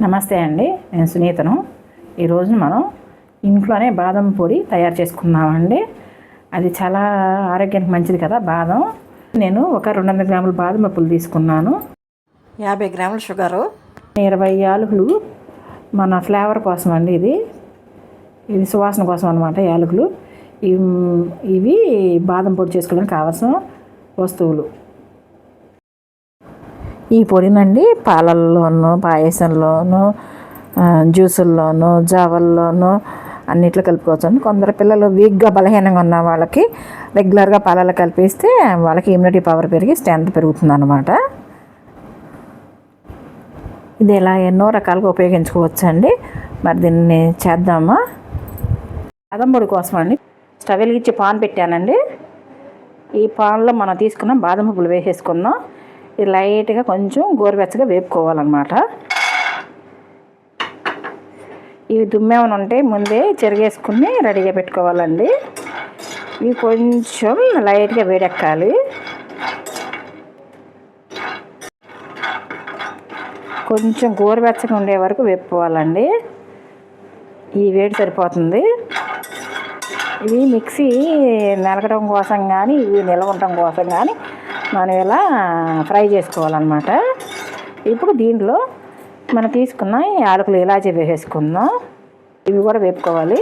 నమస్తే అండి, నేను సునీతను. ఈరోజు మనం ఇంట్లోనే బాదం పొడి తయారు చేసుకున్నామండి. అది చాలా ఆరోగ్యానికి మంచిది కదా బాదం. నేను ఒక 200 గ్రాముల బాదం పప్పులు తీసుకున్నాను, 50 గ్రాముల షుగరు, 20 యాలకులు మన ఫ్లేవర్ కోసం అండి. ఇది సువాసన కోసం అనమాట యాలకులు. ఇవి బాదం పొడి చేసుకోవడానికి కావాల్సిన వస్తువులు. ఈ పొడినండి పాలల్లోనూ, పాయసంలోనూ, జ్యూసుల్లోనూ, జావల్లోనూ అన్నిట్లో కలుపుకోవచ్చు. కొందరు పిల్లలు వీక్గా బలహీనంగా ఉన్న వాళ్ళకి రెగ్యులర్గా పాలల్లో కలిపిస్తే వాళ్ళకి ఇమ్యూనిటీ పవర్ పెరిగి స్ట్రెంత్ పెరుగుతుంది అన్నమాట. ఇది ఇలా ఎన్నో రకాలుగా ఉపయోగించుకోవచ్చు అండి. మరి దీన్ని చేద్దామా? బాదం పొడి కోసం అండి స్టవ్ వెలిగించి పాన్ పెట్టానండి. ఈ పాన్లో మనం తీసుకున్న బాదం పప్పులు వేసేసుకుందాం. ఇది లైట్గా కొంచెం గోరువెచ్చగా వేపుకోవాలన్నమాట. ఇవి దుమ్మేమని ఉంటే ముందే చెరిగేసుకుని రెడీగా పెట్టుకోవాలండి. ఇవి కొంచెం లైట్గా వేడెక్కాలి. కొంచెం గోరువెచ్చగా ఉండే వరకు వేపుకోవాలండి. ఈ వేడి సరిపోతుంది. ఇవి మిక్సీ నలగడం కోసం కానీ, ఇవి నిల్వ ఉండటం కోసం కానీ మనం ఇలా ఫ్రై చేసుకోవాలన్నమాట. ఇప్పుడు దీంట్లో మనం తీసుకున్న యాలకులు ఇలాచీ వేసేసుకుందాం. ఇవి కూడా వేపుకోవాలి.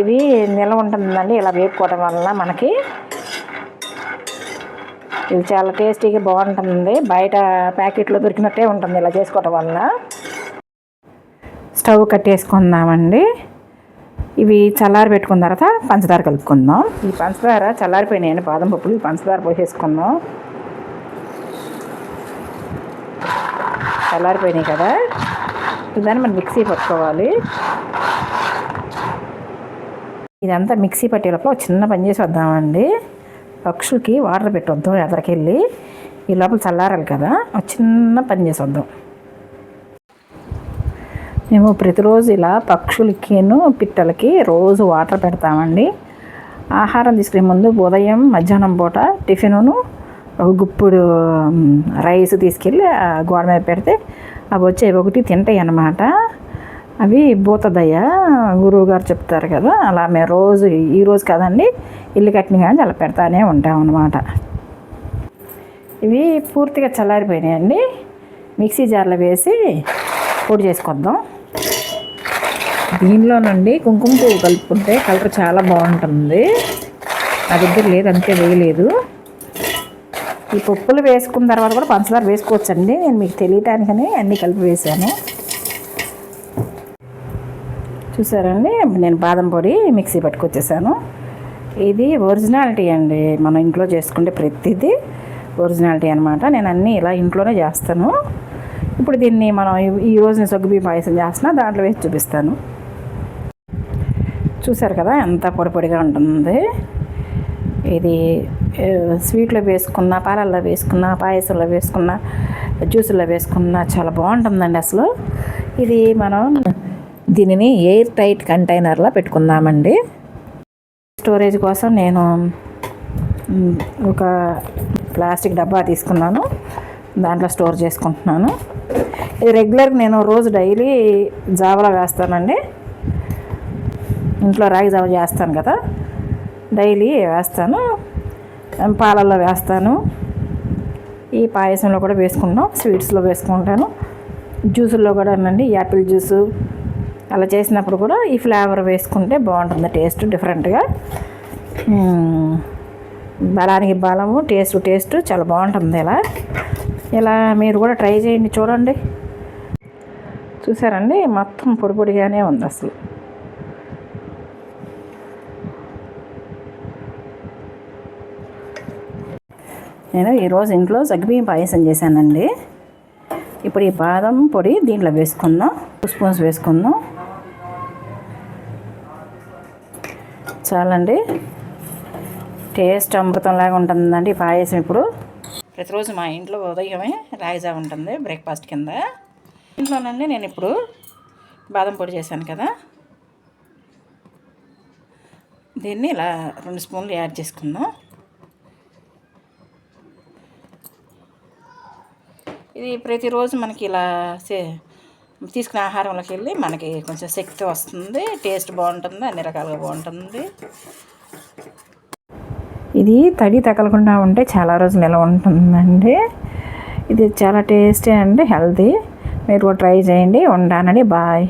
ఇవి నిల్వ ఉంటుందండి. ఇలా వేపుకోవడం వల్ల మనకి ఇది చాలా టేస్టీగా బాగుంటుంది. బయట ప్యాకెట్లో దొరికినట్టే ఉంటుంది ఇలా చేసుకోవటం వల్ల. స్టవ్ కట్టేసుకుందామండి. ఇవి చల్లారి పెట్టుకున్న తర్వాత పంచదార కలుపుకుందాం. ఈ పంచదార చల్లారిపోయినాయండి బాదం పప్పులు. పంచదార పోసేసుకుందాం. చల్లారిపోయినాయి కదా, దాన్ని మనం మిక్సీ పట్టుకోవాలి. ఇదంతా మిక్సీ పట్టే లోపల ఒక చిన్న పని చేసి వద్దామండి. పక్షులకి వాటర్ పెట్టొద్దాం ఎదరికెళ్ళి. ఈ లోపల చల్లారాలి కదా, ఒక చిన్న పని చేసి వద్దాం. మేము ప్రతిరోజు ఇలా పక్షులకిను పిట్టలకి రోజు వాటర్ పెడతామండి. ఆహారం తీసుకునే ముందు ఉదయం మధ్యాహ్నం పూట టిఫిను ఒక గుప్పుడు రైస్ తీసుకెళ్ళి గోడ మీద పెడితే అవి వచ్చి ఒకటి తింటాయి అన్నమాట. అవి భూతదయ్య గురువు గారు చెప్తారు కదా, అలా మేము రోజు ఈరోజు కదండి ఇల్లు కట్టిన కానీ అలా పెడతానే ఉంటాం అన్నమాట. ఇవి పూర్తిగా చల్లారిపోయినాయండి. మిక్సీ జార్లో వేసి పొడి చేసుకొద్దాం. దీనిలో నుండి కుంకుమ పువ్వు కలుపుకుంటే కలర్ చాలా బాగుంటుంది. నా దగ్గర లేదు, అంతే వేయలేదు. ఈ పప్పులు వేసుకున్న తర్వాత కూడా పంచదార వేసుకోవచ్చండి. నేను మీకు తెలియటానికని అన్నీ కలిపి వేసాను. చూసారండి, నేను బాదం పొడి మిక్సీ పట్టుకొచ్చేసాను. ఇది ఒరిజినాలిటీ అండి. మనం ఇంట్లో చేసుకుంటే ప్రతిదీ ఒరిజినాలిటీ అనమాట. నేను అన్నీ ఇలా ఇంట్లోనే చేస్తాను. ఇప్పుడు దీన్ని మనం ఈరోజు నేను సగ్గుబియ్యం పాయసం చేస్తున్నా, దాంట్లో వేసి చూపిస్తాను. చూసారు కదా ఎంత పొడి పొడిగా ఉంటుంది. ఇది స్వీట్లో వేసుకున్న, పాలల్లో వేసుకున్న, పాయసంలో వేసుకున్న, జ్యూసుల్లో వేసుకున్న చాలా బాగుంటుందండి అసలు. ఇది మనం దీనిని ఎయిర్ టైట్ కంటైనర్లో పెట్టుకుందామండి. స్టోరేజ్ కోసం నేను ఒక ప్లాస్టిక్ డబ్బా తీసుకున్నాను, దాంట్లో స్టోర్ చేసుకుంటున్నాను. ఇది రెగ్యులర్గా నేను రోజు డైలీ జావలో వేస్తానండి. ఇంట్లో రాగి జావ చేస్తాను కదా, డైలీ వేస్తాను. పాలల్లో వేస్తాను, ఈ పాయసంలో కూడా వేసుకుంటాం, స్వీట్స్లో వేసుకుంటాను, జ్యూసుల్లో కూడా అండి. యాపిల్ జ్యూసు అలా చేసినప్పుడు కూడా ఈ ఫ్లేవర్ వేసుకుంటే బాగుంటుంది. టేస్ట్ డిఫరెంట్గా, బలానికి బలము, టేస్ట్ చాలా బాగుంటుంది. ఇలా మీరు కూడా ట్రై చేయండి, చూడండి. చూసారండి, మొత్తం పొడి పొడిగానే ఉంది అసలు. నేను ఈరోజు ఇంట్లో సగ్గుబియ్యం పాయసం చేశానండి. ఇప్పుడు ఈ బాదం పొడి దీంట్లో వేసుకుందాం. 2 స్పూన్స్ వేసుకుందాం చాలండి. టేస్ట్ అమృతంలాగా ఉంటుందండి ఈ పాయసం. ఇప్పుడు ప్రతిరోజు మా ఇంట్లో ఉదయమే రాగిజావ ఉంటుంది బ్రేక్ఫాస్ట్ కింద. ఇంట్లోనండి నేను ఇప్పుడు బాదం పొడి చేశాను కదా, దీన్ని ఇలా 2 స్పూన్లు యాడ్ చేసుకుందాం. ఇది ప్రతిరోజు మనకి ఇలా తీసుకునే ఆహారంలోకి వెళ్ళి మనకి కొంచెం శక్తి వస్తుంది, టేస్ట్ బాగుంటుంది, అన్ని రకాలుగా బాగుంటుంది. ఇది తడి తగలకుండా ఉంటే చాలా రోజులు నిల్వ ఉంటుందండి. ఇది చాలా టేస్టీ అండి, హెల్తీ. మీరు కూడా ట్రై చేయండి. ఉంటానండి, బాయ్.